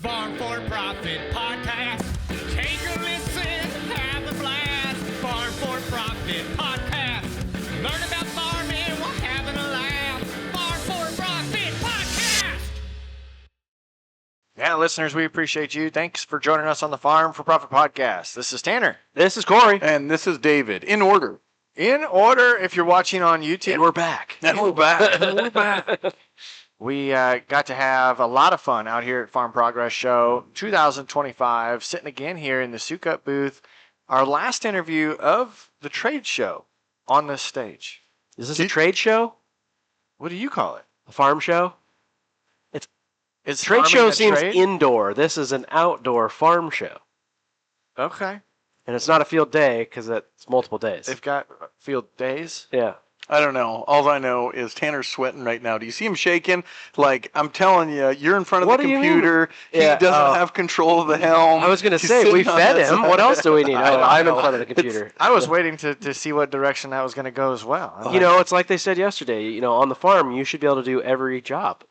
Farm for Profit Podcast. Take a listen, have a blast. Farm for Profit Podcast. Learn about farming while having a laugh. Farm for Profit Podcast. Yeah, listeners, we appreciate you. Thanks for joining us on the Farm for Profit Podcast. This is Tanner. This is Corey. And this is David. In order. In order, if you're watching on YouTube. And we're back. And we're back. We're back. We got to have a lot of fun out here at Farm Progress Show 2025, sitting again here in the Sukup booth. Our last interview of the trade show on this stage. Is this a trade show? What do you call it? A farm show? Is Trade farming show a seems trade? indoor. This is an outdoor farm show. Okay. And it's not a field day because it's multiple days. They've got field days. Yeah. I don't know. All I know is Tanner's sweating right now. Do you see him shaking? Like, I'm telling you, you're in front of What the do you mean? computer. Yeah, He doesn't have control of the helm. I was going to He's say, we sitting on fed that him. side. What else do we need? I don't I'm in know. front of the computer. I was waiting to see what direction that was going to go as well. You know, it's like they said yesterday. On the farm, you should be able to do every job.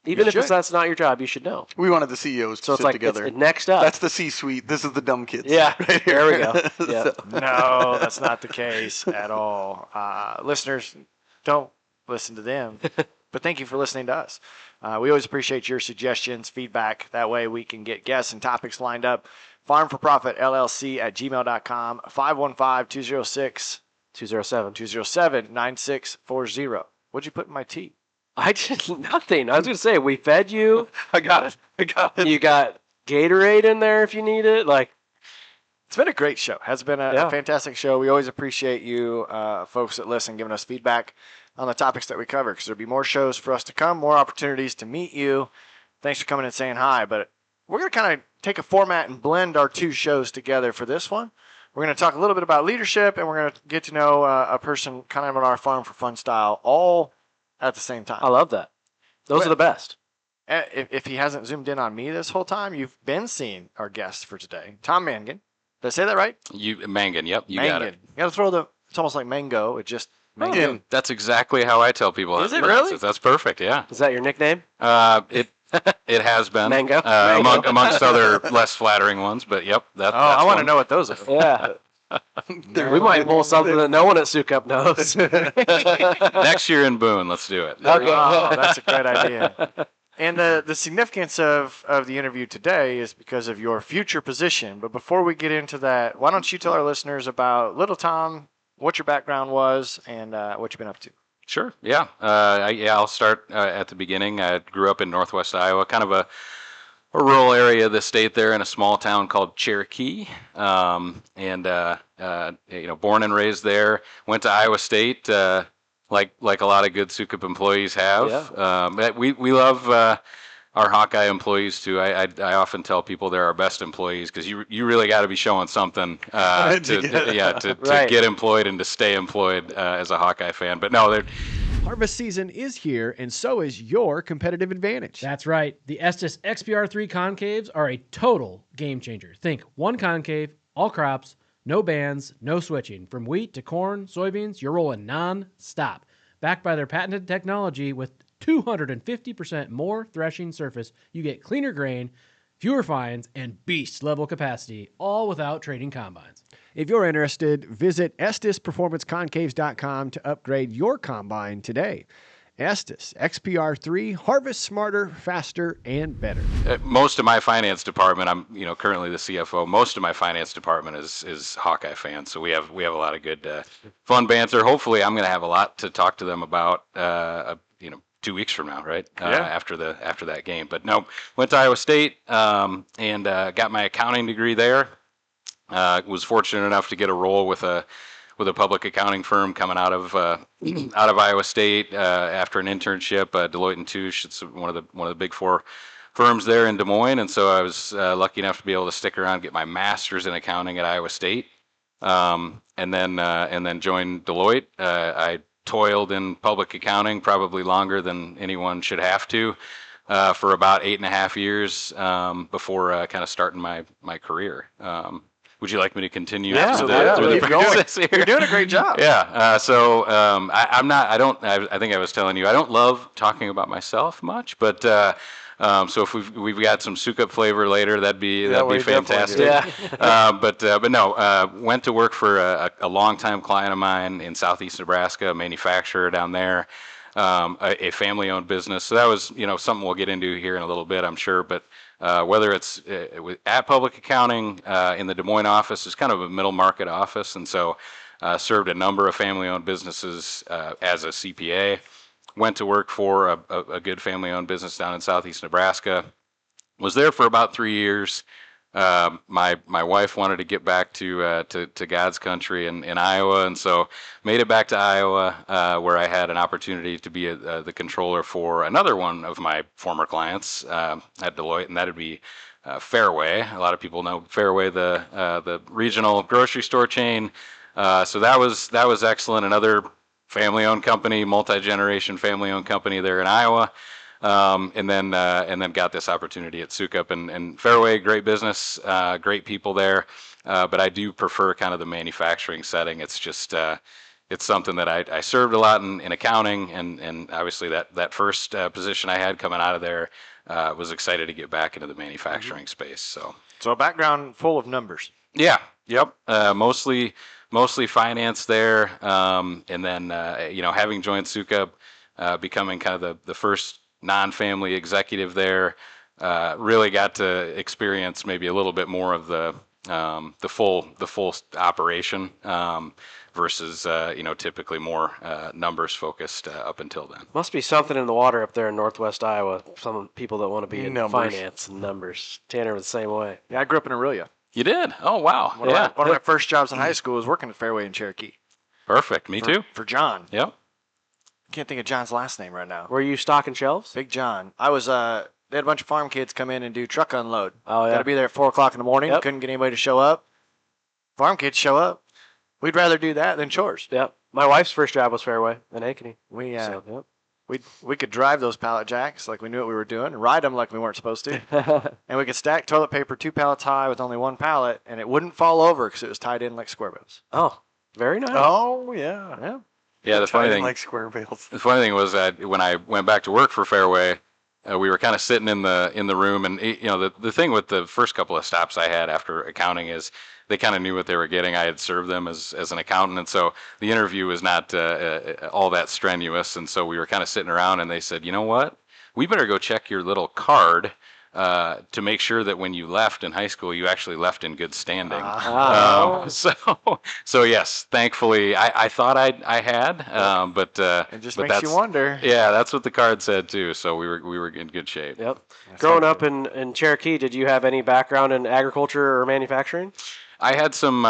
Even if should. that's not your job, you should know. We wanted the CEOs to So it's sit like, together. next up. That's the C-suite. This is the dumb kids. Yeah, Right here. there we go. Yeah. So- No, that's not the case at all. Listeners, don't listen to them. But thank you for listening to us. We always appreciate your suggestions, feedback. That way we can get guests and topics lined up. Farm for Profit LLC at gmail.com, 515-206-207-9640. What'd you put in my tea? I did nothing. I was going to say, we fed you. I got it. You got Gatorade in there if you need it. It's been a great show. Has been a Yeah. fantastic show. We always appreciate you folks that listen, giving us feedback on the topics that we cover, because there'll be more shows for us to come, more opportunities to meet you. Thanks for coming and saying hi. But we're going to kind of take a format and blend our two shows together for this one. We're going to talk a little bit about leadership, and we're going to get to know a person kind of in our Farm for Fun style, all at the same time. I love that. Those are the best. If he hasn't zoomed in on me this whole time, you've been seeing our guest for today, Tom Mangan. Did I say that right? Mangan, yep, you Mangan. got it. You got to throw it's almost like mango. It just Mangan. That's exactly how I tell people. Is how to it pronounce really? That's perfect, yeah. Is that your nickname? It has been. Mango? Amongst other less flattering ones, but yep. That's I want to one. know what those are. Yeah. We might pull something that no one at Sukup knows. Next year in Boone, let's do it. Okay. Oh, that's a great idea. And the significance of the interview today is because of your future position. But before we get into that, why don't you tell our listeners about Little Tom, what your background was, and what you've been up to? Sure, yeah. I'll start at the beginning. I grew up in northwest Iowa, kind of a rural area of the state there in a small town called Cherokee. Born and raised there. Went to Iowa State, like a lot of good Sukup employees have. Yeah. We love our Hawkeye employees too. I often tell people they're our best employees because you really got to be showing something to Right. get employed and to stay employed as a Hawkeye fan. But no, they're Harvest season is here, and so is your competitive advantage. That's right. The Estes XPR3 concaves are a total game changer. Think one concave, all crops, no bands, no switching. From wheat to corn, soybeans, you're rolling non-stop. Backed by their patented technology with 250% more threshing surface, you get cleaner grain, fewer fines, and beast-level capacity, all without trading combines. If you're interested, visit EstesPerformanceConcaves.com to upgrade your combine today. Estes XPR3, harvest smarter, faster, and better. most of my finance department. I'm currently the CFO. Most of my finance department is Hawkeye fans, so we have a lot of good fun banter. Hopefully, I'm going to have a lot to talk to them about. 2 weeks from now, right? After that game. But no, went to Iowa State and got my accounting degree there. Was fortunate enough to get a role with a public accounting firm coming out of Iowa State after an internship. Deloitte & Touche. It's one of the big four firms there in Des Moines, and so I was lucky enough to be able to stick around, get my master's in accounting at Iowa State, and then joined Deloitte. I toiled in public accounting probably longer than anyone should have to for about 8.5 years before kind of starting my career. Would you like me to continue? Yeah, through the keep going. process here? You're doing a great job. Yeah. I think I was telling you, I don't love talking about myself much, but So if we've got some Sukup flavor later, that'd be we definitely do. fantastic. But no, went to work for a longtime client of mine in southeast Nebraska, a manufacturer down there, a family-owned business. So that was something we'll get into here in a little bit, I'm sure. But whether it's at public accounting in the Des Moines office, is kind of a middle market office, and so served a number of family-owned businesses as a CPA. Went to work for a good family-owned business down in southeast Nebraska. Was there for about 3 years. My wife wanted to get back to God's country in Iowa, and so made it back to Iowa, where I had an opportunity to be the controller for another one of my former clients at Deloitte, and that'd be Fairway. A lot of people know Fairway, the regional grocery store chain. So that was excellent. Another family-owned company, multi-generation family-owned company there in Iowa, and then got this opportunity at Sukup and Fairway. Great business, great people there, but I do prefer kind of the manufacturing setting. It's just it's something that I served a lot in accounting, and obviously that first position I had coming out of there was excited to get back into the manufacturing space. So So a background full of numbers. yeah, yep, mostly finance there, and then having joined Sukup, becoming kind of the first non-family executive there, really got to experience maybe a little bit more of the full operation versus typically more numbers focused up until then. Must be something in the water up there in northwest Iowa. Some people that want to be in Numbers. finance and numbers. Tanner was the same way. Yeah, I grew up in Aurelia. You did? Oh wow! One of my first jobs in high school was working at Fairway in Cherokee. Perfect. Me too. For John. Yep. Can't think of John's last name right now. Were you stocking shelves? Big John. I was. They had a bunch of farm kids come in and do truck unload. Oh, yeah. Got to be there at 4:00 in the morning. Yep. Couldn't get anybody to show up. Farm kids show up. We'd rather do that than chores. Yep. My wife's first job was Fairway in Ankeny. We So, yep. we could drive those pallet jacks like we knew what we were doing, and ride them like we weren't supposed to, and we could stack toilet paper 2 pallets high with only 1 pallet, and it wouldn't fall over because it was tied in like square bills. Oh, very nice. Oh yeah. Yeah. Yeah. The funny I thing. like square bales. The funny thing was that when I went back to work for Fairway, we were kind of sitting in the room, and the thing with the first couple of stops I had after accounting is they kind of knew what they were getting. I had served them as an accountant, and so the interview was not all that strenuous. And so we were kind of sitting around, and they said, "You know what? We better go check your little card to make sure that when you left in high school, you actually left in good standing." So yes, thankfully I thought I had, but It just but makes you wonder. Yeah, that's what the card said too. So we were in good shape. Yep. Growing up in Cherokee, did you have any background in agriculture or manufacturing? I had some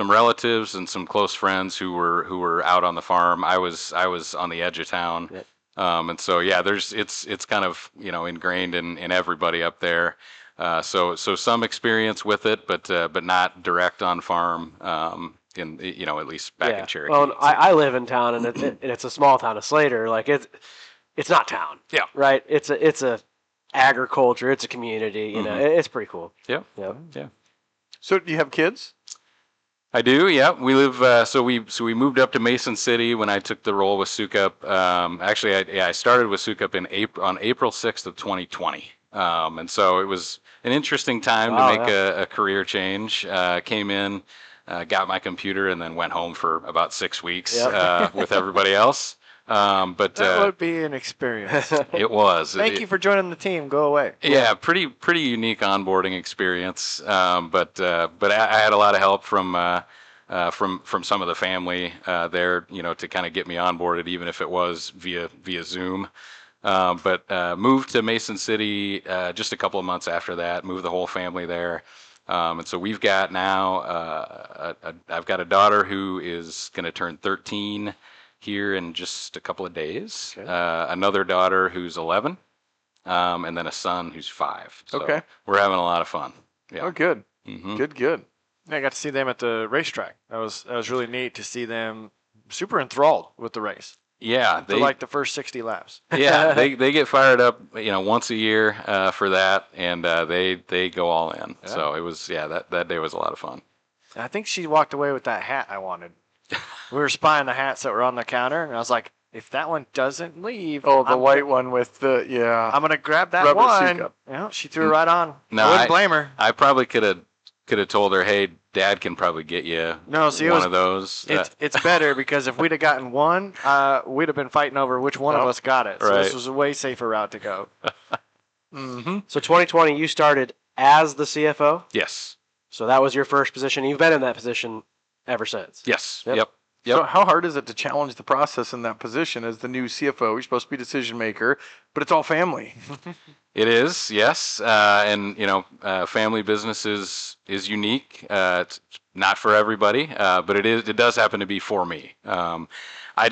relatives and some close friends who were out on the farm. I was on the edge of town, Yep. and so yeah, it's kind of ingrained in everybody up there. So some experience with it, but not direct on farm. In at least back in Cherokee. Well, I live in town, and it's a small town of Slater. Like it's not town. Yeah. Right. It's a agriculture. It's a community. You know, it's pretty cool. Yeah. Yep. Yeah. So do you have kids? I do, yeah. We live. So we moved up to Mason City when I took the role with Sukup. Actually, I started with Sukup on April 6th of 2020, and so it was an interesting time to make a career change. Came in, got my computer, and then went home for about 6 weeks with everybody else. But That would be an experience. it was. Thank you for joining the team. Go away. Yeah, pretty unique onboarding experience. But I had a lot of help from some of the family there, to kind of get me onboarded, even if it was via Zoom. But moved to Mason City just a couple of months after that. Moved the whole family there. And so we've got now I've got a daughter who is going to turn 13 here in just a couple of days. Okay. Another daughter who's 11, and then a son who's 5. So Okay. we're having a lot of fun. Yeah. Oh, good. Mhm. Good. Yeah, I got to see them at the racetrack. That was really neat to see them super enthralled with the race Yeah. for like the first 60 laps. Yeah, they get fired up, once a year for that, and they go all in. Yeah. So it was, that day was a lot of fun. And I think she walked away with that hat I wanted. We were spying the hats that were on the counter, and I was like, if that one doesn't leave, Oh, the I'm white one with the I'm gonna grab that Rubber one. Sukup. Yeah, she threw it right on. No, I wouldn't blame her. I probably could have told her, hey, Dad can probably get you No, see, one of those. It's better because if we'd have gotten one, we'd have been fighting over which one of Yep. us got it. So Right. this was a way safer route to go. Mm-hmm. So 2020, you started as the CFO. Yes. So that was your first position. You've been in that position ever since. Yes. Yep. Yep. So how hard is it to challenge the process in that position as the new CFO? You're supposed to be decision maker, but it's all family. It is, yes, and family business is unique. It's not for everybody, but it does happen to be for me. I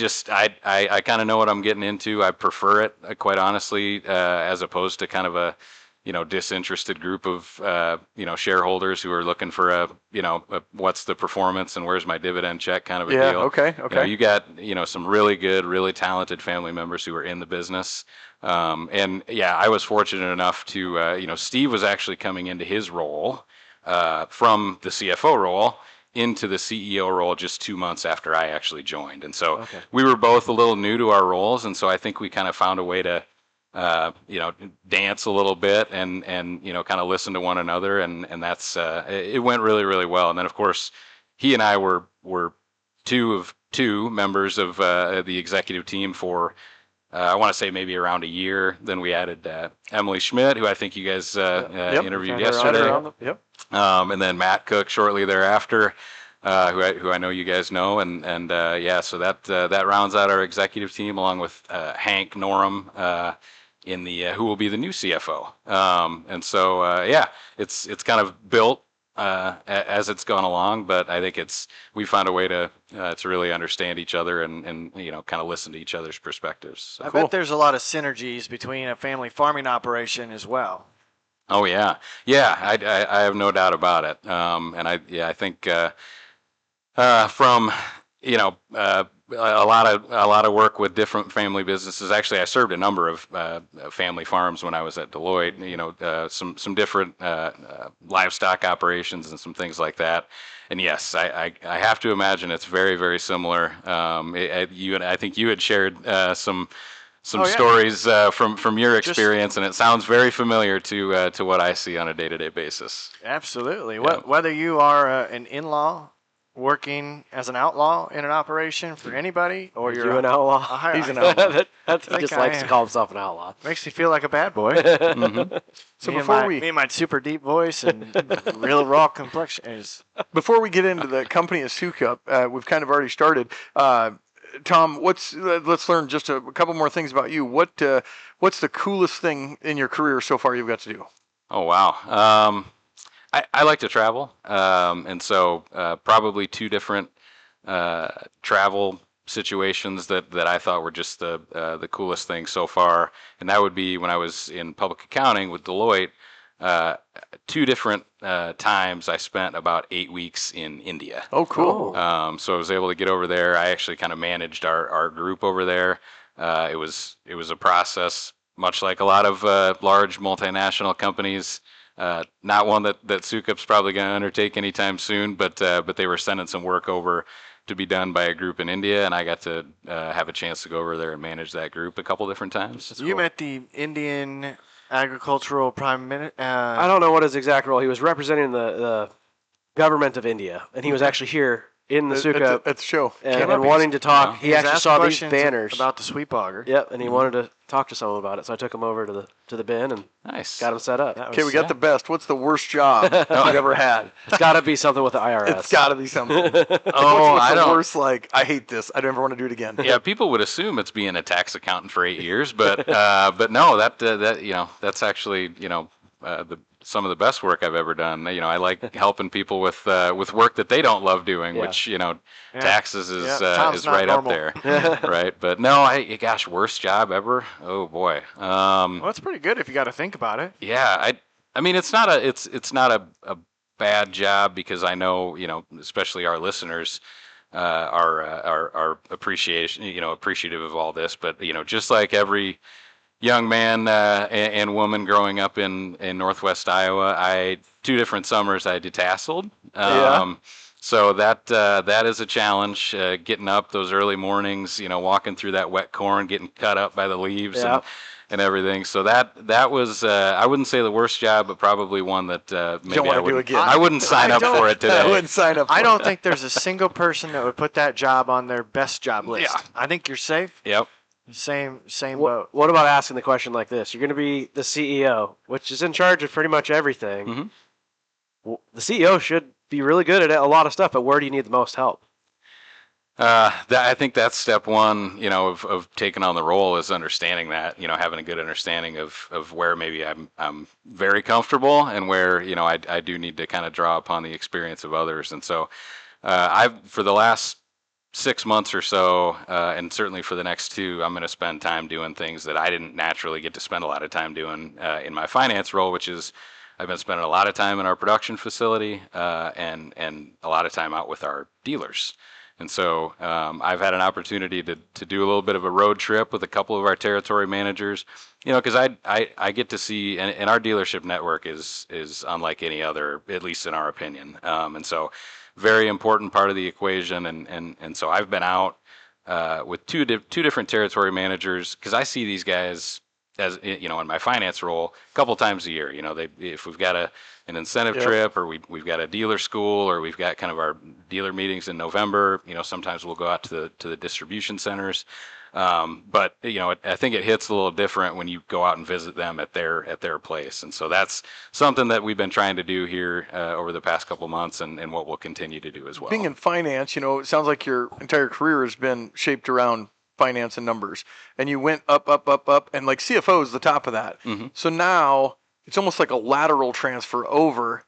kind of know what I'm getting into. I prefer it, quite honestly, as opposed to kind of a disinterested group of shareholders who are looking for what's the performance and where's my dividend check kind of a deal. Okay. You got some really good, really talented family members who are in the business. And yeah, I was fortunate enough to, Steve was actually coming into his role from the CFO role into the CEO role just 2 months after I actually joined. And so we were both a little new to our roles. And so I think we kind of found a way to, dance a little bit and kind of listen to one another. And that's, it went really, really well. And then of course, he and I were two of two members of the executive team for, I want to say maybe around a year. Then we added Emily Schmidt, who I think you guys interviewed yesterday. Yep. And then Matt Cook shortly thereafter, who I know you guys know. And so that rounds out our executive team along with Hank Norum in the who will be the new CFO. And so it's kind of built as it's gone along, but I think we found a way to really understand each other and kind of listen to each other's perspectives. So. I bet there's a lot of synergies between a family farming operation as well. Oh yeah, I have no doubt about it. And I think from a lot of work with different family businesses. Actually, I served a number of family farms when I was at Deloitte. Some different livestock operations and some things like that. And yes, I have to imagine it's very, very similar. I think you had shared some stories from your experience, and it sounds very familiar to what I see on a day-to-day basis. Absolutely. Yeah. Whether you are an in-law working as an outlaw in an operation for anybody, or you're an outlaw. He's an outlaw. He think just I likes to am. call himself an outlaw. Makes me feel like a bad boy. Mm-hmm. So me and my super deep voice and real raw complexion is. Before we get into the company of Sukup, we've kind of already started. Tom, let's learn just a couple more things about you. What's the coolest thing in your career so far you've got to do? Oh wow. I like to travel, and so probably two different travel situations that I thought were just the coolest thing so far, and that would be when I was in public accounting with Deloitte. Two different times I spent about 8 weeks in India. Oh, cool. So I was able to get over there. I actually kind of managed our group over there. It was a process, much like a lot of large multinational companies. Not one that Sukup's probably going to undertake anytime soon, but they were sending some work over to be done by a group in India, and I got to have a chance to go over there and manage that group a couple different times. You met the Indian agricultural prime minister. I don't know what his exact role. He was representing the government of India, and he was actually here in the Sukup at the show. and wanting to talk. Yeah. He actually saw these banners. about the sweet bogger. Yep, and he wanted to talk to someone about it, so I took him over to the bin and Nice. got him set up. Okay, we got the best. What's the worst job you've ever had? It's got to be something with the IRS. It's got to be something. Oh, what's I the don't. worst? Like, I hate this. I never want to do it again. Yeah, people would assume it's being a tax accountant for 8 years, but no, that's actually some of the best work I've ever done. I like helping people with work that they don't love doing, Yeah. which taxes is Tom's not right normal. up there, right? But no, gosh, worst job ever. Oh boy. Well, it's pretty good if you got to think about it. Yeah, I mean, it's not a bad job because I know, especially our listeners are appreciative of all this. But just like every young man and woman growing up in Northwest Iowa, 2 different summers I detasseled. So that is a challenge. Getting up those early mornings, walking through that wet corn, getting cut up by the leaves and everything. So that was I wouldn't say the worst job, but probably one that maybe wanna I do wouldn't again. I wouldn't sign I up don't- for it today. I wouldn't sign up. For I don't it. think there's a single person that would put that job on their best job list. Yeah. I think you're safe. Yep. Same What, boat. what about asking the question like this? You're going to be the CEO, which is in charge of pretty much everything. Mhm. Well, the CEO should be really good at a lot of stuff, but where do you need the most help? I think that's step one, of taking on the role is understanding that, having a good understanding of where maybe I'm very comfortable and where, I do need to kind of draw upon the experience of others. And so, for the last 6 months or so, and certainly for the next 2, I'm going to spend time doing things that I didn't naturally get to spend a lot of time doing in my finance role, which is I've been spending a lot of time in our production facility and a lot of time out with our dealers. And so I've had an opportunity to do a little bit of a road trip with a couple of our territory managers, because I get to see, and our dealership network is unlike any other, at least in our opinion. And so very important part of the equation. And so I've been out with two different territory managers because I see these guys as, in my finance role a couple times a year. If we've got an incentive trip or we've got a dealer school or we've got kind of our dealer meetings in November, sometimes we'll go out to the distribution centers. But I think it hits a little different when you go out and visit them at their place. And so that's something that we've been trying to do here over the past couple months and what we'll continue to do as well. Being in finance, it sounds like your entire career has been shaped around finance and numbers, and you went up, and like CFO is the top of that. Mm-hmm. So now it's almost like a lateral transfer over.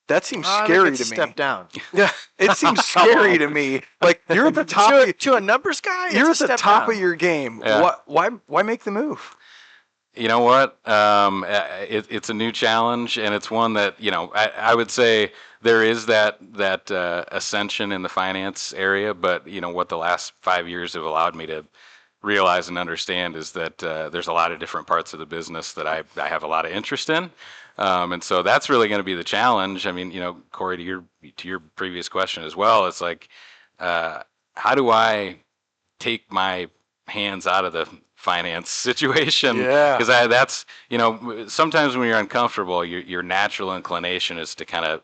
That seems I think scary it's to a me. step down. Yeah, it seems scary to me. Like you're at the top. to a numbers guy. You're at it's a the step top down. of your game. Yeah. Why make the move? You know what? It's a new challenge, and it's one that I would say there is that ascension in the finance area. But what the last 5 years have allowed me to realize and understand is that there's a lot of different parts of the business that I have a lot of interest in, and so that's really going to be the challenge. I mean, Corey, to your previous question as well, it's like, how do I take my hands out of the finance situation? Yeah. Because that's sometimes when you're uncomfortable, your natural inclination is to kind of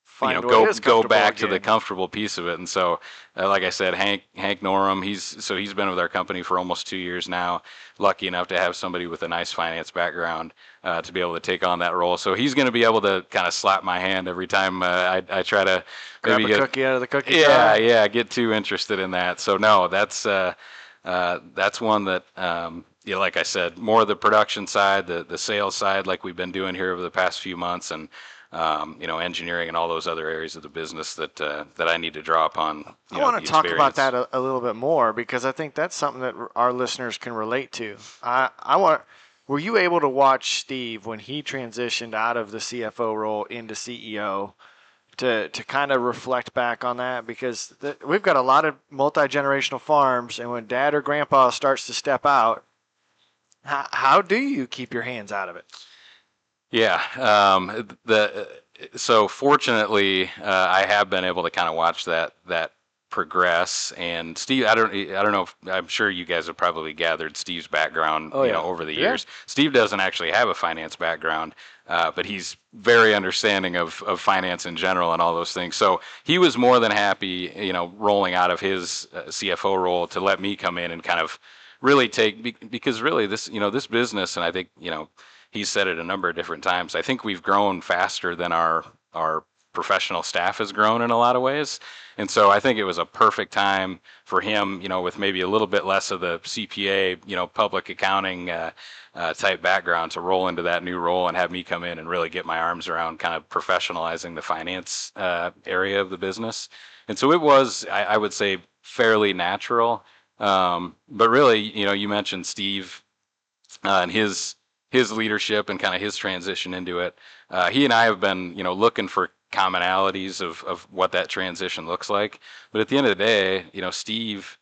Find what go is comfortable back to again. the comfortable piece of it. And so, like I said, Hank Norum, he's been with our company for almost 2 years now. Lucky enough to have somebody with a nice finance background to be able to take on that role. So he's going to be able to kind of slap my hand every time I try to Grab maybe a cookie out of the cookie yeah, jar. get too interested in that. So no, that's one that like I said, more the production side, the sales side, like we've been doing here over the past few months, and engineering and all those other areas of the business that I need to draw upon. I want the to talk about experience. that a little bit more because I think that's something that our listeners can relate to. Were you able to watch Steve when he transitioned out of the CFO role into CEO to kind of reflect back on that? Because we've got a lot of multi-generational farms, and when dad or grandpa starts to step out, how do you keep your hands out of it? Yeah. So fortunately, I have been able to kind of watch that progress. And Steve, I don't know if, I'm sure you guys have probably gathered Steve's background, over the years. Steve doesn't actually have a finance background, but he's very understanding of finance in general and all those things. So he was more than happy, rolling out of his CFO role to let me come in and kind of really because really this business, and I think, he's said it a number of different times, I think we've grown faster than our professional staff has grown in a lot of ways. And so I think it was a perfect time for him, with maybe a little bit less of the CPA, public accounting type background, to roll into that new role and have me come in and really get my arms around kind of professionalizing the finance area of the business. And so it was, I would say, fairly natural. But really, you mentioned Steve and his leadership and kind of his transition into it. He and I have been, looking for commonalities of what that transition looks like. But at the end of the day, Steve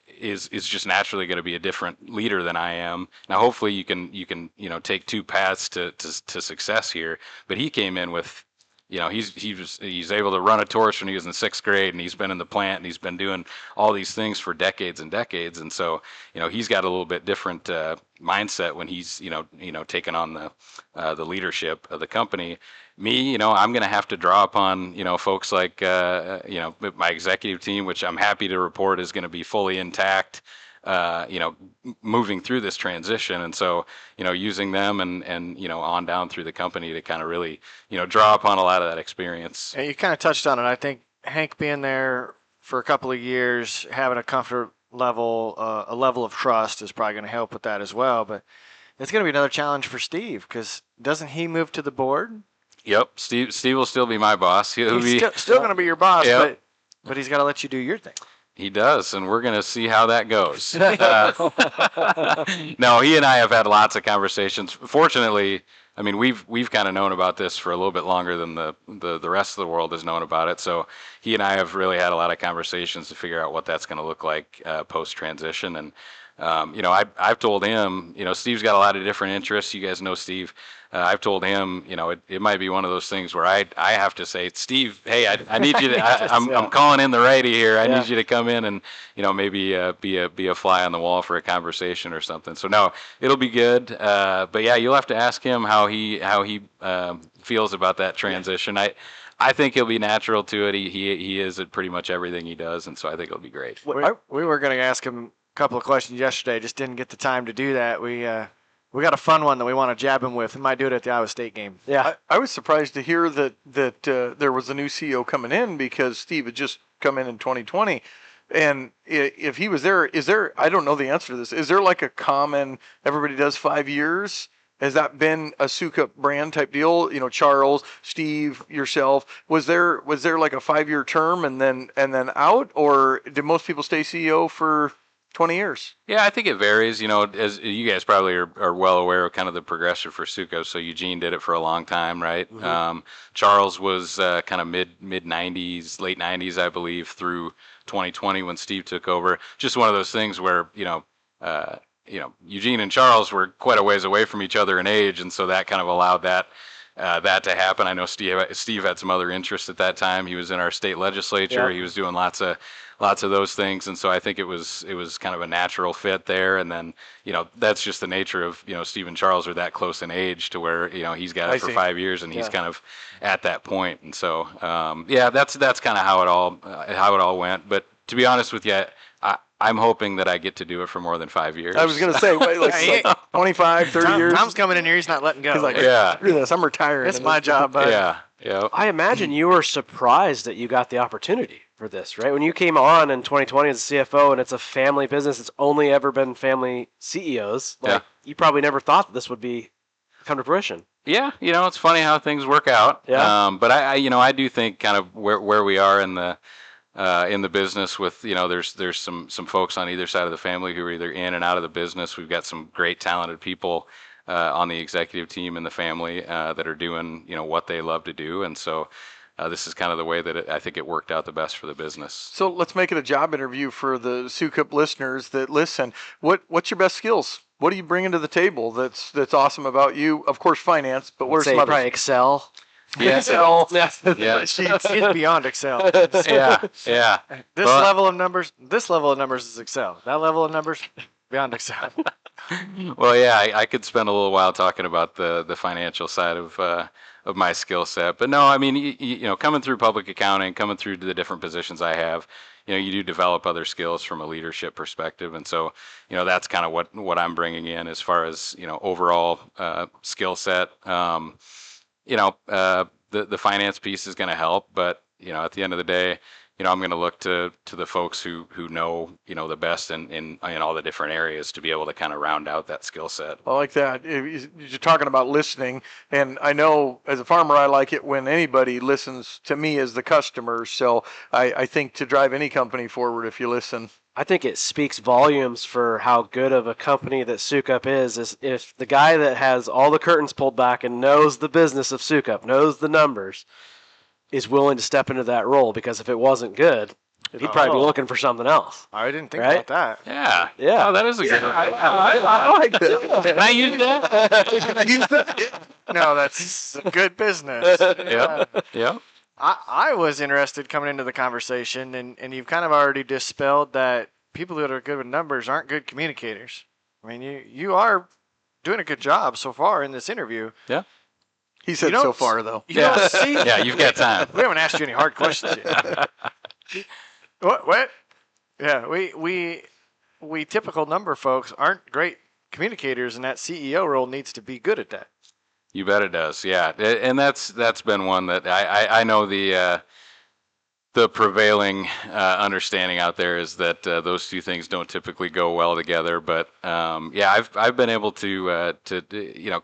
is just naturally going to be a different leader than I am. Now, hopefully you can take two paths to success here. But he came in with he's able to run a torch when he was in 6th grade, and he's been in the plant, and he's been doing all these things for decades and decades. And so, he's got a little bit different mindset when he's taking on the leadership of the company. Me, I'm going to have to draw upon folks like my executive team, which I'm happy to report is going to be fully intact. Moving through this transition. And so, using them and on down through the company to kind of really, draw upon a lot of that experience. And you kind of touched on it. I think Hank being there for a couple of years, having a comfort level, a level of trust is probably going to help with that as well. But it's going to be another challenge for Steve, because doesn't he move to the board? Yep. Steve will still be my boss. He's still going to be your boss, yep. but he's got to let you do your thing. He does, and we're going to see how that goes. No, he and I have had lots of conversations. Fortunately, I mean, we've kind of known about this for a little bit longer than the rest of the world has known about it. So he and I have really had a lot of conversations to figure out what that's going to look like post-transition. And I've told him, Steve's got a lot of different interests. You guys know Steve. I've told him, it might be one of those things where I have to say, Steve, hey, I need you to. I'm calling in the righty here. I need you to come in and maybe be a fly on the wall for a conversation or something. So no, it'll be good. But yeah, you'll have to ask him how he feels about that transition. I think he'll be natural to it. He is at pretty much everything he does, and so I think it'll be great. We were going to ask him a couple of questions yesterday, just didn't get the time to do that. We got a fun one that we want to jab him with. We might do it at the Iowa State game. Yeah, I was surprised to hear that there was a new CEO coming in, because Steve had just come in 2020. And if he was there, I don't know the answer to this. Is there like a common, everybody does 5 years? Has that been a Sukup brand type deal? Charles, Steve, yourself. Was there like a 5-year term and then out, or did most people stay CEO for 20 years? Yeah, I think it varies. As you guys probably are well aware of kind of the progression for Sukup. So Eugene did it for a long time, right? Mm-hmm. Charles was kind of mid 90s, late 90s, I believe, through 2020 when Steve took over. Just one of those things where, Eugene and Charles were quite a ways away from each other in age, and so that kind of allowed that to happen. I know Steve had some other interests at that time. He was in our state legislature. Yeah. He was doing lots of those things, and so I think it was kind of a natural fit there. And then that's just the nature of Steve and Charles are that close in age to where he's got it for 5 years, and he's kind of at that point. And so that's kind of how it all went. But to be honest with you, I'm hoping that I get to do it for more than 5 years. I was going to say, like 25, 30 years. Tom's coming in here. He's not letting go. He's like, screw this. I'm retiring. It's my job, bud. Yeah. I imagine you were surprised that you got the opportunity for this, right? When you came on in 2020 as a CFO, and it's a family business, it's only ever been family CEOs. You probably never thought that this would come to fruition. Yeah, it's funny how things work out. Yeah. But I do think kind of where we are in the business with, there's some folks on either side of the family who are either in and out of the business. We've got some great talented people on the executive team in the family that are doing, what they love to do. And so this is kind of the way that I think it worked out the best for the business. So let's make it a job interview for the Sukup listeners that listen. What's your best skills? What are you bringing to the table that's awesome about you? Of course, finance, but what are some others? Probably Excel. Yeah. Excel. Yeah. It's beyond Excel. Yeah. This level of numbers is Excel. That level of numbers, beyond Excel. Well, yeah, I could spend a little while talking about the financial side of my skill set, but no, I mean, coming through public accounting, coming through the different positions I have, you do develop other skills from a leadership perspective, and so that's kind of what I'm bringing in as far as overall skill set. The finance piece is going to help, but at the end of the day, I'm going to look to the folks who know the best in all the different areas to be able to kind of round out that skill set. I like that. You're talking about listening, and I know as a farmer I like it when anybody listens to me as the customer. So I think to drive any company forward, if you listen. I think it speaks volumes for how good of a company that Sukup is if the guy that has all the curtains pulled back and knows the business of Sukup, knows the numbers, is willing to step into that role. Because if it wasn't good, he'd probably be looking for something else. I didn't think Right? about that. Yeah. Yeah. Oh, that is a good one. I like that. Can I use that? No, that's a good business. Yep. Yep. I was interested coming into the conversation, and you've kind of already dispelled that people that are good with numbers aren't good communicators. I mean, you are doing a good job so far in this interview. Yeah. He said You don't so far, though. You don't see. Yeah, you've got time. We haven't asked you any hard questions yet. What? Yeah, we typical number folks aren't great communicators, and that CEO role needs to be good at that. You bet it does. Yeah, and that's been one that I know the prevailing understanding out there is that those two things don't typically go well together. But yeah, I've been able to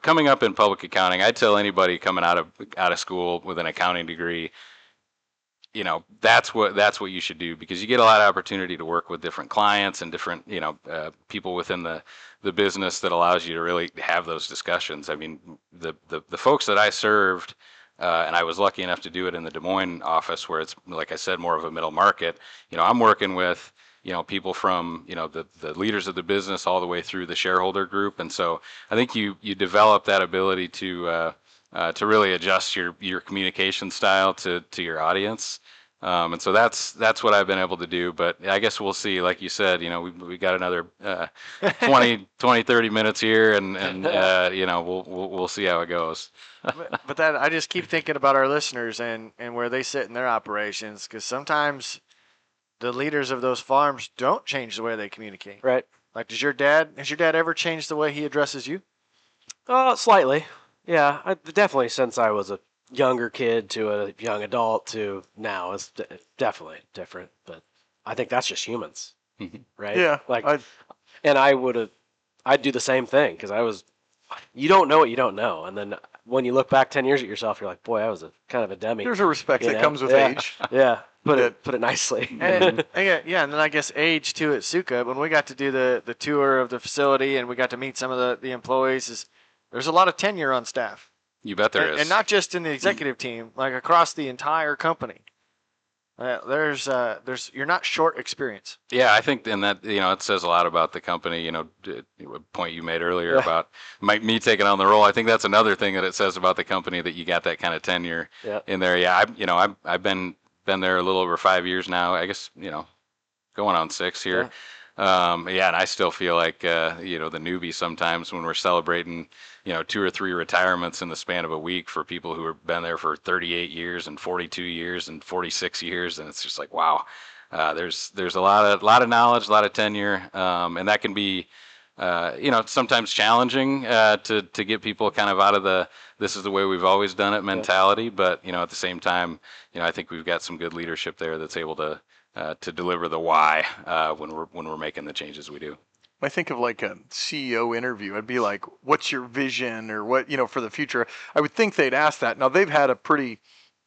coming up in public accounting. I tell anybody coming out of school with an accounting degree, that's what you should do, because you get a lot of opportunity to work with different clients and different people within the business that allows you to really have those discussions. I mean, the folks that I served, and I was lucky enough to do it in the Des Moines office, where it's, like I said, more of a middle market. I'm working with people from the leaders of the business all the way through the shareholder group, and so I think you develop that ability to really adjust your communication style to your audience. And so that's what I've been able to do. But I guess we'll see. Like you said, we got another 20, 30 minutes here, and we'll see how it goes. But that, I just keep thinking about our listeners and where they sit in their operations, because sometimes the leaders of those farms don't change the way they communicate. Right. Like, has your dad ever changed the way he addresses you? Slightly. Yeah, definitely since I was a younger kid to a young adult to now is definitely different. But I think that's just humans, right? Yeah. I'd do the same thing, because you don't know what you don't know, and then when you look back 10 years at yourself, you're like, boy, I was a kind of a dummy. There's a respect that comes with Yeah. age. Yeah, put it nicely. And and then I guess age too at Sukup. When we got to do the tour of the facility and we got to meet some of the employees, there's a lot of tenure on staff. You bet there is. And not just in the executive team, like across the entire company. There's you're not short experience. Yeah, I think, and that it says a lot about the company. A point you made earlier about me taking on the role. I think that's another thing that it says about the company, that you got that kind of tenure in there. Yeah, I've been there a little over 5 years now. I guess going on 6 here. And I still feel like the newbie sometimes when we're celebrating 2 or 3 retirements in the span of a week for people who have been there for 38 years and 42 years and 46 years, and it's just like, wow, there's a lot of knowledge, a lot of tenure, and that can be sometimes challenging to get people kind of out of the this is the way we've always done it mentality. But at the same time, I think we've got some good leadership there that's able to deliver the why when we're making the changes we do. I think of like a CEO interview. I'd be like, what's your vision, or what, for the future? I would think they'd ask that. Now, they've had a pretty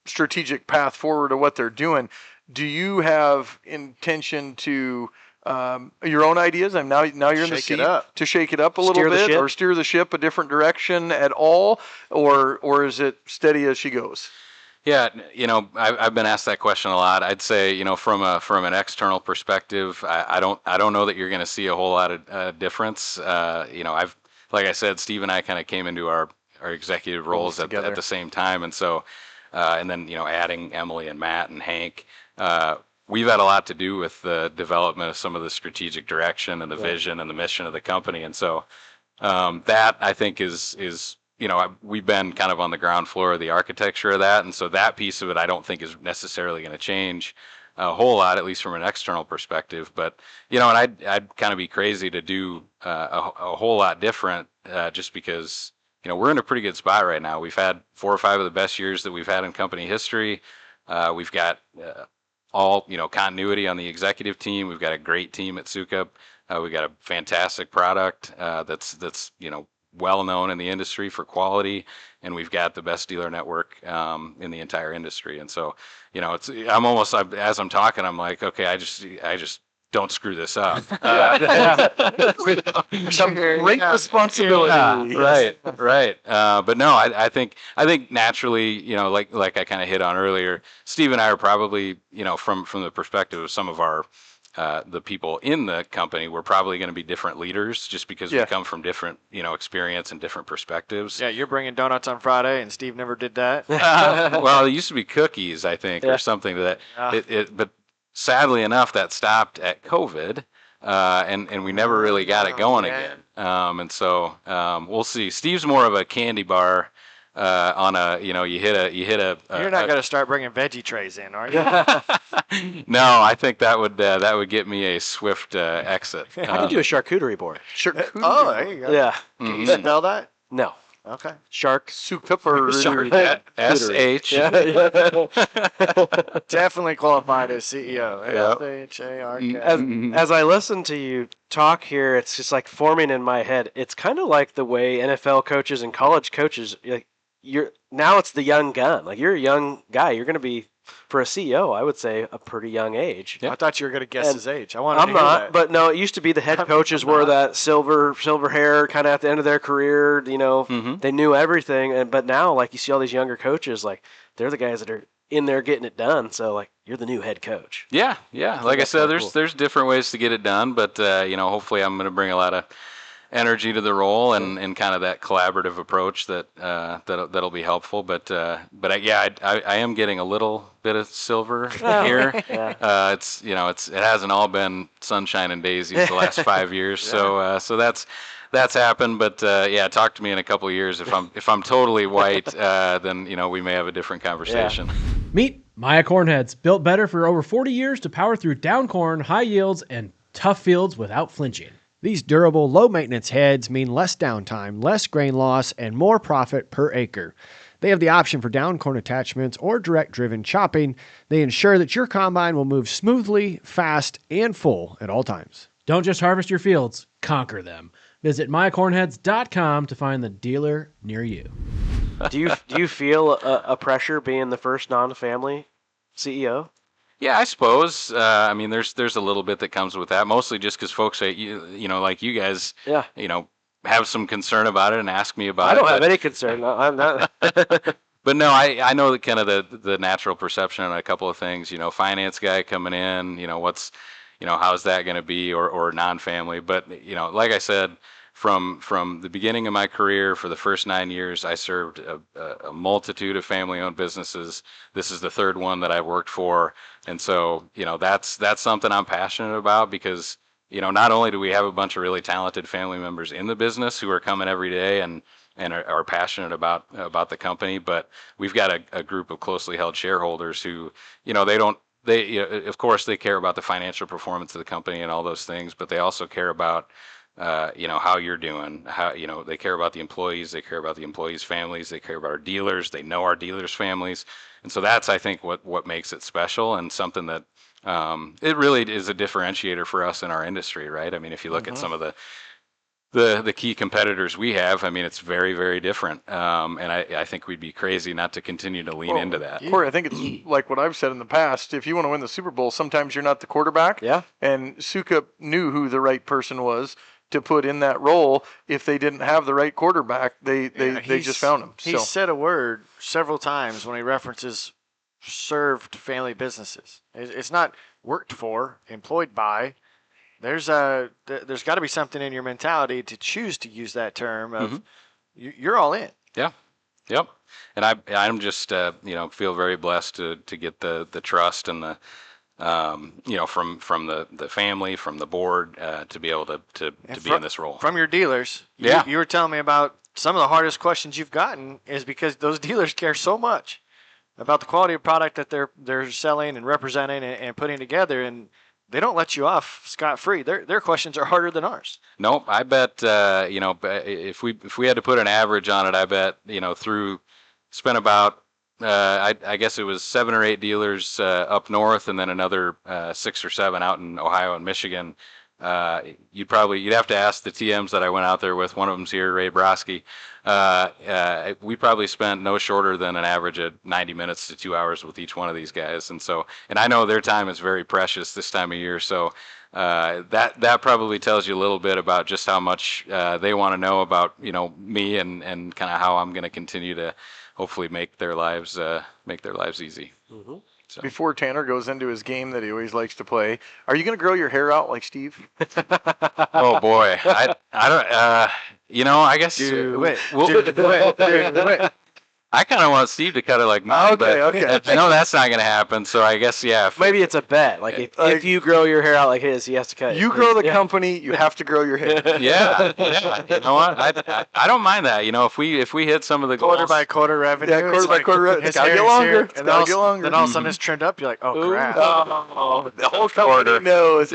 strategic path forward to what they're doing. Do you have intention to your own ideas? And now you're in the seat to shake it up a little bit, or steer the ship a different direction at all, or is it steady as she goes? Yeah, I've been asked that question a lot. I'd say, from an external perspective, I don't know that you're going to see a whole lot of difference. Like I said, Steve and I kind of came into our executive roles at the same time, and so, and then adding Emily and Matt and Hank, we've had a lot to do with the development of some of the strategic direction and the vision and the mission of the company, and so that I think is. We've been kind of on the ground floor of the architecture of that, and so that piece of it I don't think is necessarily going to change a whole lot, at least from an external perspective. But and I'd kind of be crazy to do a whole lot different, just because we're in a pretty good spot right now. We've had 4 or 5 of the best years that we've had in company history. We've got all continuity on the executive team. We've got a great team at Sukup. We've got a fantastic product that's well known in the industry for quality, and we've got the best dealer network in the entire industry. And so, as I'm talking, I'm like, okay, I just don't screw this up. Some great responsibility. Right. But no, I think naturally, you know, like I kind of hit on earlier, Steve and I are probably, you know, from the perspective of some of our the people in the company, we're probably going to be different leaders just because we come from different, you know, experience and different perspectives. Yeah, you're bringing donuts on Friday, and Steve never did that. Well, it used to be cookies, I think, or something to that. But sadly enough, that stopped at COVID, and we never really got it going again. And so we'll see. Steve's more of a candy bar. On a, you know, you hit a. You're not going to start bringing veggie trays in, are you? No, I think that would get me a swift exit. I could do a charcuterie board. Oh, there you go. Yeah. Can you spell that? No. Okay. Shark. Sukup or SH. Definitely qualified as CEO. Yep. SHARK. As I listen to you talk here, it's just like forming in my head. It's kind of like the way NFL coaches and college coaches, like now it's the young gun. Like you're a young guy. You're going to be, for a CEO, I would say a pretty young age. I thought you were going to guess his age. I'm not, but no, it used to be the head coaches were that silver hair kind of at the end of their career, you know, they knew everything. But now, like, you see all these younger coaches, like, they're the guys that are in there getting it done. So, like, you're the new head coach. Yeah. Like I said, there's different ways to get it done, but, you know, hopefully I'm going to bring a lot of energy to the role and kind of that collaborative approach that'll be helpful. But I am getting a little bit of silver here. It's, you know, it hasn't all been sunshine and daisies the last 5 years. So that's happened. But talk to me in a couple of years. If I'm totally white, then, you know, we may have a different conversation. Meet Maya Cornheads, built better for over 40 years to power through down corn, high yields, and tough fields without flinching. These durable, low-maintenance heads mean less downtime, less grain loss, and more profit per acre. They have the option for down corn attachments or direct-driven chopping. They ensure that your combine will move smoothly, fast, and full at all times. Don't just harvest your fields, conquer them. Visit MayaCornheads.com to find the dealer near you. Do you feel a pressure being the first non-family CEO? Yeah, I suppose. I mean, there's a little bit that comes with that, mostly just because folks say, you know, like you guys, you know, have some concern about it and ask me about it. I don't have any concern. No, I'm not. But no, I know that kind of the natural perception on a couple of things. You know, finance guy coming in, you know, how's that going to be, or non-family. But, you know, like I said, from the beginning of my career, for the first 9 years, I served a multitude of family-owned businesses. This is the third one that I've worked for. And so, you know, that's something I'm passionate about because, you know, not only do we have a bunch of really talented family members in the business who are coming every day and are passionate about the company, but we've got a group of closely held shareholders who, you know, of course they care about the financial performance of the company and all those things, but they also care about you know, how you're doing, how, you know, they care about the employees, they care about the employees' families, they care about our dealers, they know our dealers' families. And so that's, I think, what makes it special and something that it really is a differentiator for us in our industry, right? I mean, if you look at some of the key competitors we have, I mean, it's very, very different. And I think we'd be crazy not to continue to lean into that. Corey, I think it's like what I've said in the past. If you want to win the Super Bowl, sometimes you're not the quarterback. Yeah. And Sukup knew who the right person was to put in that role. If they didn't have the right quarterback, they just found him. He said a word several times when he references served family businesses. It's not worked for, employed by. There's got to be something in your mentality to choose to use that term of you're all in. Yeah. Yep. And I'm just you know, feel very blessed to get the trust and the you know, from the family, from the board, to be able to be in this role. From your dealers. You were telling me about some of the hardest questions you've gotten is because those dealers care so much about the quality of product that they're selling and representing and putting together, and they don't let you off scot-free. Their questions are harder than ours. Nope. I bet you know, if we had to put an average on it, I bet, you know, spent about I guess it was 7 or 8 dealers up north, and then another 6 or 7 out in Ohio and Michigan. you'd have to ask the TMs that I went out there with. One of them's here, Ray Broski. We probably spent no shorter than an average of 90 minutes to 2 hours with each one of these guys. And I know their time is very precious this time of year. So that probably tells you a little bit about just how much they want to know about, me and kind of how I'm going to continue to hopefully make their lives easy. Mm-hmm. So. Before Tanner goes into his game that he always likes to play, are you going to grow your hair out like Steve? Oh boy, I don't. I guess I kind of want Steve to cut it like mine, Okay. I know that's not going to happen. So I guess Maybe it's a bet. Like if you grow your hair out like his, he has to cut it. You grow the company, you have to grow your hair. yeah. You know what? I don't mind that. If we hit some of the Quarter goals, by quarter revenue. Yeah, quarter by quarter revenue. His Gotta hair get is longer. here, It's gotta get longer. Then all of a sudden it's trimmed up. You're like, oh crap. Oh, the whole company knows.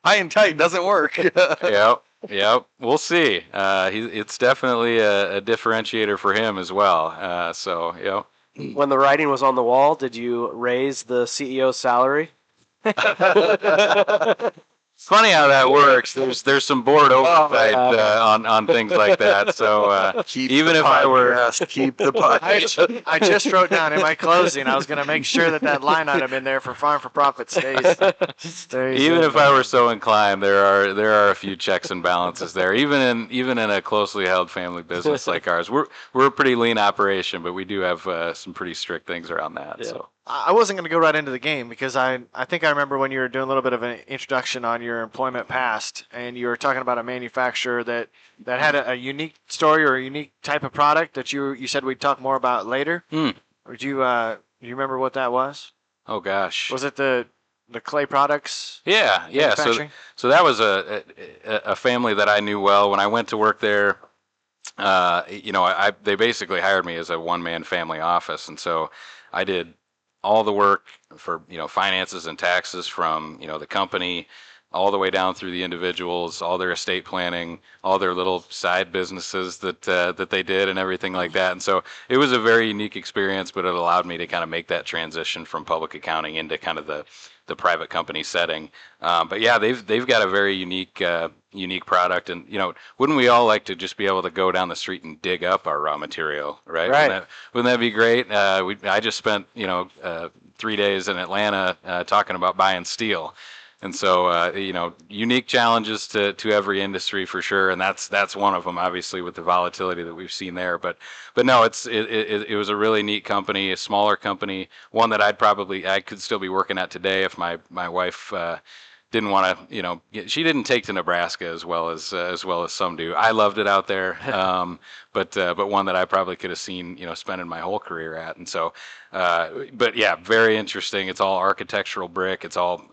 High and tight doesn't work. Yep. We'll see. It's definitely a differentiator for him as well. When the writing was on the wall, did you raise the CEO's salary? It's funny how that works. There's some board oversight on things like that. So even if I were keep the podcast. I just wrote down in my closing, I was going to make sure that line item in there for Farm for Profit stays. Even if I were so inclined, there are a few checks and balances there. Even in a closely held family business like ours, we're a pretty lean operation, but we do have some pretty strict things around that. Yeah. So. I wasn't going to go right into the game because I think I remember when you were doing a little bit of an introduction on your employment past, and you were talking about a manufacturer that had a unique story or a unique type of product that you said we'd talk more about later. Or do you remember what that was? Oh gosh. Was it the clay products? Yeah. So that was a family that I knew well when I went to work there. They basically hired me as a one-man family office, and so I did all the work for finances and taxes from the company all the way down through the individuals, all their estate planning, all their little side businesses that they did and everything like that. And so it was a very unique experience, but it allowed me to kind of make that transition from public accounting into kind of the private company setting. But yeah, they've got a very unique product, and wouldn't we all like to just be able to go down the street and dig up our raw material, right? Wouldn't that be great? I just spent 3 days in Atlanta talking about buying steel. And so, unique challenges to every industry for sure, and that's one of them, obviously, with the volatility that we've seen there. But no, it was a really neat company, a smaller company, one that I could still be working at today if my wife didn't want to, she didn't take to Nebraska as well as some do. I loved it out there, but one that I probably could have seen, spending my whole career at. And so, but yeah, very interesting. It's all architectural brick. It's all,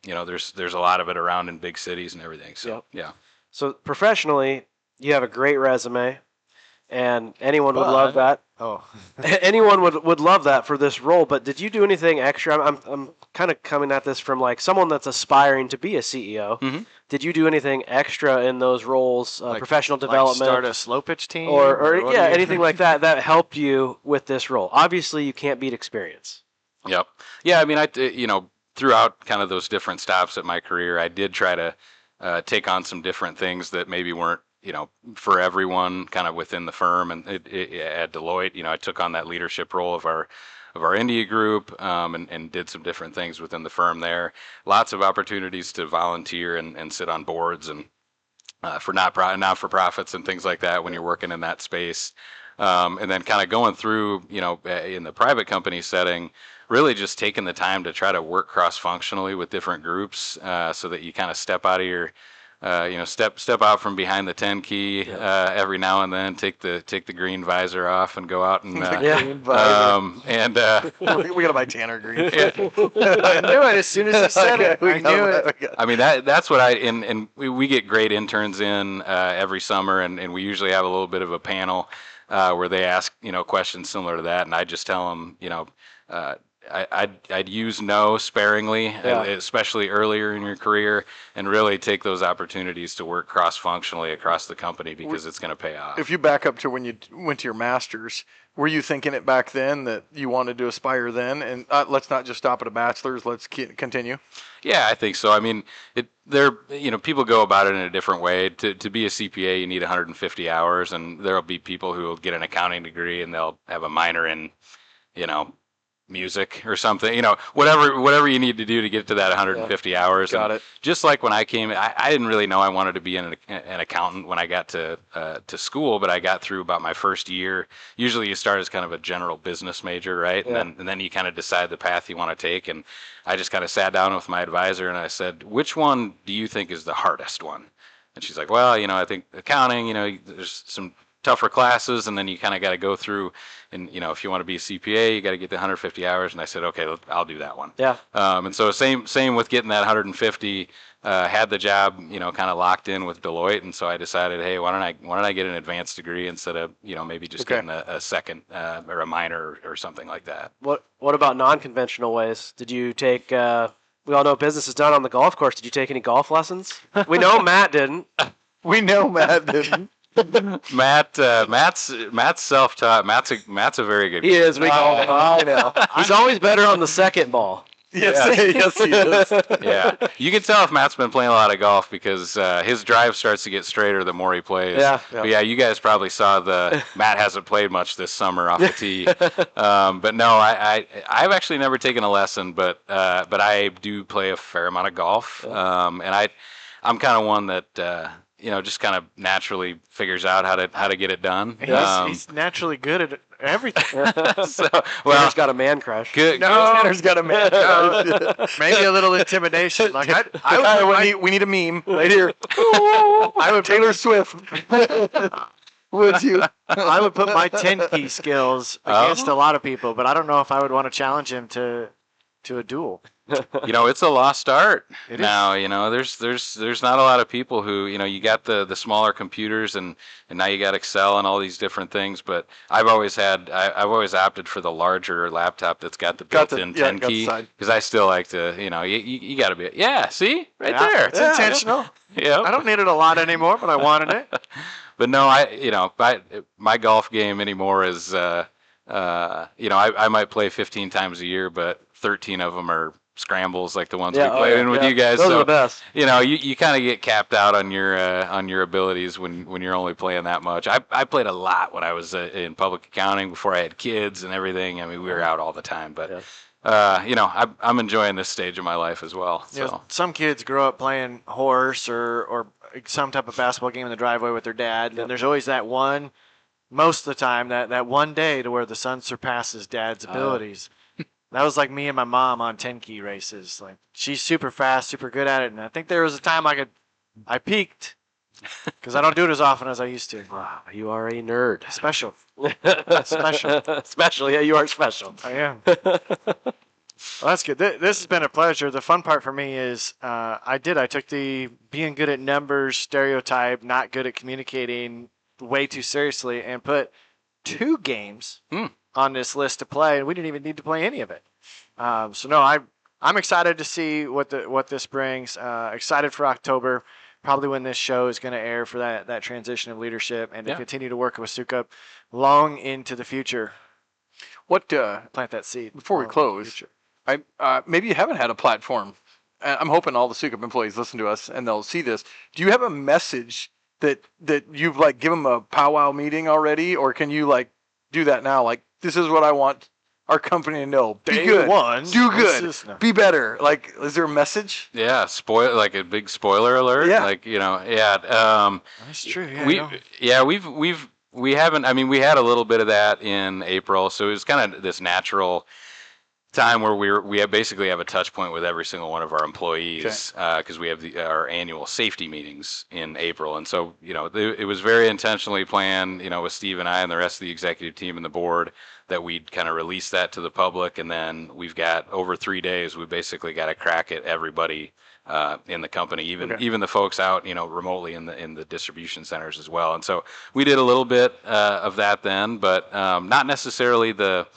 there's a lot of it around in big cities and everything. So yeah. So professionally, you have a great resume, and anyone would love that. Oh, anyone would love that for this role. But did you do anything extra? I'm kind of coming at this from like someone that's aspiring to be a CEO. Mm-hmm. Did you do anything extra in those roles, professional development, like start a slow pitch team, or anything like that helped you with this role? Obviously, you can't beat experience. Yep. Yeah. I mean, throughout kind of those different stops at my career, I did try to take on some different things that maybe weren't, for everyone kind of within the firm. And at Deloitte, I took on that leadership role of our India group, and did some different things within the firm there. Lots of opportunities to volunteer and sit on boards and for not-for-profits and things like that when you're working in that space. And then kind of going through, in the private company setting, really just taking the time to try to work cross-functionally with different groups, so that you kind of step out of your step out from behind the 10 key every now and then, take the green visor off and go out and green visor. We gotta buy Tanner green. I knew it as soon as he said it. I knew it. I mean, that's what and we get great interns in every summer, and we usually have a little bit of a panel where they ask questions similar to that, and I just tell them I'd use no sparingly, especially earlier in your career, and really take those opportunities to work cross-functionally across the company because it's going to pay off. If you back up to when you went to your master's, were you thinking it back then that you wanted to aspire then? And let's not just stop at a bachelor's. Let's continue. Yeah, I think so. I mean, people go about it in a different way. To be a CPA, you need 150 hours, and there'll be people who will get an accounting degree and they'll have a minor in, music or something, whatever you need to do to get to that 150 hours. Got it. Just like when I came, I didn't really know I wanted to be an accountant when I got to school, but I got through about my first year. Usually you start as kind of a general business major, right? Yeah. And then you kind of decide the path you want to take. And I just kind of sat down with my advisor and I said, which one do you think is the hardest one? And she's like, well, I think accounting, there's some tougher classes, and then you kind of got to go through, and if you want to be a CPA, you got to get the 150 hours. And I said, okay, I'll do that one. Yeah. And so same with getting that 150. Had the job, kind of locked in with Deloitte, and so I decided, hey, why don't I get an advanced degree instead of maybe just getting a second or a minor or something like that. What about non-conventional ways? Did you take? We all know business is done on the golf course. Did you take any golf lessons? We know Matt didn't. We know Matt didn't. Matt's self-taught. Matt's a very good. He is. I know. He's always better on the second ball. Yes, yes, he is. Yeah, you can tell if Matt's been playing a lot of golf because his drive starts to get straighter the more he plays. Yeah. But yeah, you guys probably saw Matt hasn't played much this summer off the tee. But no, I've actually never taken a lesson, but I do play a fair amount of golf. And I'm kind of one that just kind of naturally figures out how to get it done. He's naturally good at everything. Tanner's got a man crush. Tanner's got a man crush. Maybe a little intimidation. Like we need a meme right here. I would Taylor Swift. Would you? I would put my 10-key skills against a lot of people, but I don't know if I would want to challenge him to a duel. It's a lost art It now. There's not a lot of people who you got the smaller computers and now you got Excel and all these different things. But I've always opted for the larger laptop that's got the built-in 10-key because I still like to you got to be see right there. It's intentional. Yeah, I don't need it a lot anymore, but I wanted it. But no, my golf game anymore is I might play 15 times a year, but 13 of them are scrambles like the ones we played in with you guys. Those are the best. You kind of get capped out on your abilities when you're only playing that much. I played a lot when I was in public accounting before I had kids and everything. I mean, we were out all the time, but I'm enjoying this stage of my life as well. So some kids grow up playing horse or some type of basketball game in the driveway with their dad, and there's always that one. Most of the time, that one day to where the son surpasses dad's abilities. That was like me and my mom on 10-key races. Like she's super fast, super good at it, and I think there was a time I peaked because I don't do it as often as I used to. Wow, you are a nerd. Special. Special, yeah, you are special. I am. Well, that's good. This has been a pleasure. The fun part for me is I took the being good at numbers stereotype, not good at communicating way too seriously, and put 2 games on this list to play, and we didn't even need to play any of it. So no, I'm excited to see what this brings. Excited for October, probably when this show is going to air for that transition of leadership, and to continue to work with Sukup long into the future. What plant that seed before we close? Maybe you haven't had a platform. I'm hoping all the Sukup employees listen to us and they'll see this. Do you have a message that you've give them a powwow meeting already, or can you do that now? This is what I want our company to know. Be good. Do good. Be better. Is there a message? Yeah, a big spoiler alert. Yeah. That's true. Yeah. We haven't. I mean, we had a little bit of that in April, so it was kind of this natural time where we basically have a touch point with every single one of our employees because we have our annual safety meetings in April, and so it was very intentionally planned with Steve and I and the rest of the executive team and the board that we'd kind of release that to the public, and then we've got over 3 days we basically got to crack at everybody in the company, even the folks out remotely in the distribution centers as well. And so we did a little bit of that then, but not necessarily the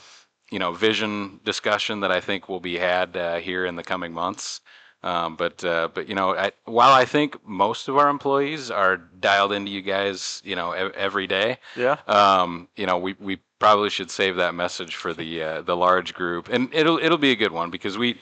vision discussion that I think will be had here in the coming months. But while I think most of our employees are dialed into you guys, every day, we probably should save that message for the large group, and it'll be a good one because we'll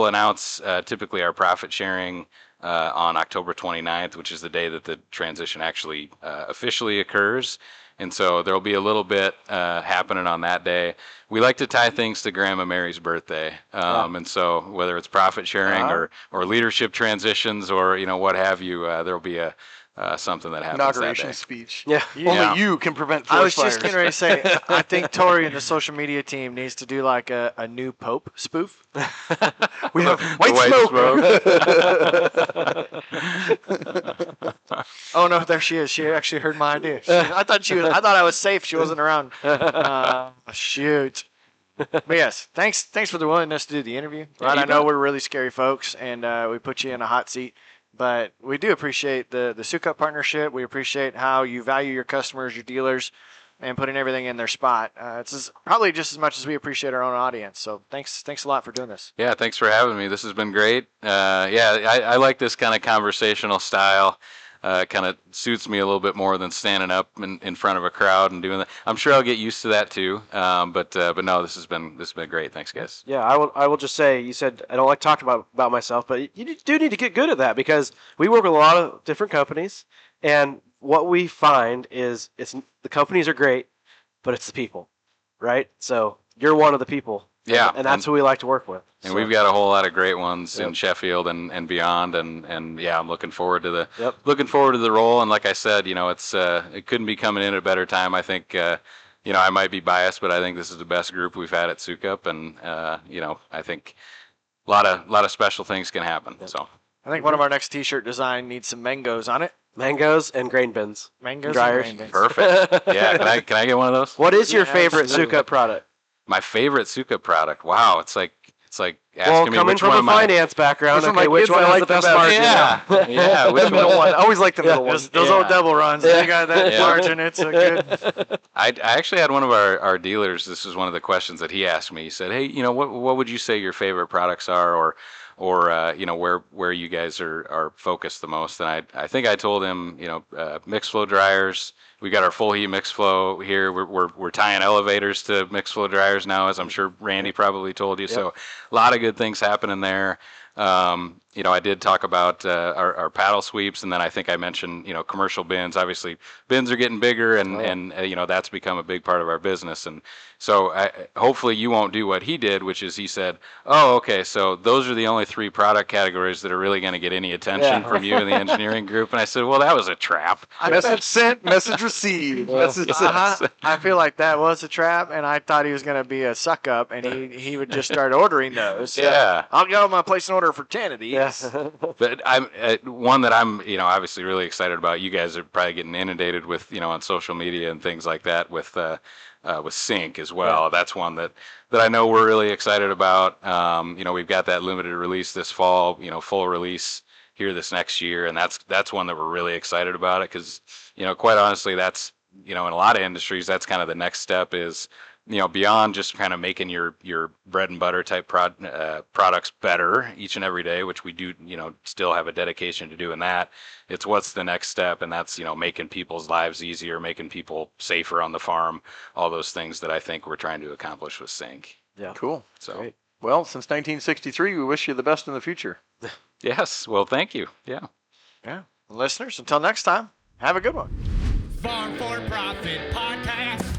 announce typically our profit sharing on October 29th, which is the day that the transition actually officially occurs. And so there'll be a little bit happening on that day. We like to tie things to Grandma Mary's birthday. And so whether it's profit sharing or leadership transitions or, what have you, there'll be something that happens Inauguration that day. speech. Yeah. Only you can prevent I was forest just fires. getting ready to say, I think Tori and the social media team needs to do like a new Pope spoof. We have The white smoke. Oh no, there she is. She actually heard my idea. I thought I was safe. She wasn't around. Shoot. But yes, thanks for the willingness to do the interview. Right, you I know bet. we're really scary folks, and we put you in a hot seat. But we do appreciate the Sukup partnership. We appreciate how you value your customers, your dealers, and putting everything in their spot. It's probably just as much as we appreciate our own audience. So thanks a lot for doing this. Yeah, thanks for having me. This has been great. I like this kind of conversational style. Kind of suits me a little bit more than standing up in front of a crowd and doing that. I'm sure I'll get used to that too. But no, this has been great. Thanks, guys. Yeah, I will just say, you said I don't like talking about myself, but you do need to get good at that because we work with a lot of different companies, and what we find is the companies are great, but it's the people, right? So you're one of the people. Yeah, and that's who we like to work with. And So, we've got a whole lot of great ones in Yep. Sheffield and beyond, and yeah, I'm looking forward to the Yep. role. And like I said, it's it couldn't be coming in at a better time. I think I might be biased, but I think this is the best group we've had at Sukup, and I think a lot of special things can happen. So I think one of our next T-shirt design needs some mangoes on it. mangoes and grain bins. Mangoes Dryers. and grain bins. perfect. Yeah, can I get one of those? What is your Yeah, favorite absolutely. Sukup product? My favorite Sukup product. Wow, it's like asking Well, me coming which from one a of my finance background, Those are my okay, which kids one I has like the the best best. margin? yeah, which The middle one. I always like the middle one. Those old double runs. They got that Yeah. margin. It's a good. I actually had one of our dealers. This was one of the questions that he asked me. He said, "Hey, what would you say your favorite products are, or where you guys are focused the most?" And I think I told him, mixed flow dryers. We got our full heat mixed flow here. We're tying elevators to mixed flow dryers now, as I'm sure Randy probably told you. So a lot of good things happening there. I did talk about our paddle sweeps, and then I think I mentioned, commercial bins. Obviously, bins are getting bigger, and that's become a big part of our business. And so hopefully you won't do what he did, which is he said, "Oh, okay, so those are the only 3 product categories that are really going to get any attention from you in the engineering group." And I said, "Well, that was a trap." Message sent, message received. Message sent. I feel like that was a trap, and I thought he was going to be a suck up, and he would just start ordering those. So Yeah. I'll go. I'm gonna place an order for 10 of these. But I'm one that I'm obviously really excited about. You guys are probably getting inundated with on social media and things like that with Sync as well. That's one that I know we're really excited about. We've got that limited release this fall. Full release here this next year, and that's one that we're really excited about it because quite honestly, that's in a lot of industries that's kind of the next step is beyond just kind of making your bread and butter type products better each and every day, which we do, still have a dedication to doing that. It's what's the next step, and that's, making people's lives easier, making people safer on the farm, all those things that I think we're trying to accomplish with Sync. Yeah. Cool. So, Great. Well, since 1963, we wish you the best in the future. yes, well, thank you. Yeah. Yeah. Listeners, until next time, have a good one. Farm for Profit Podcast.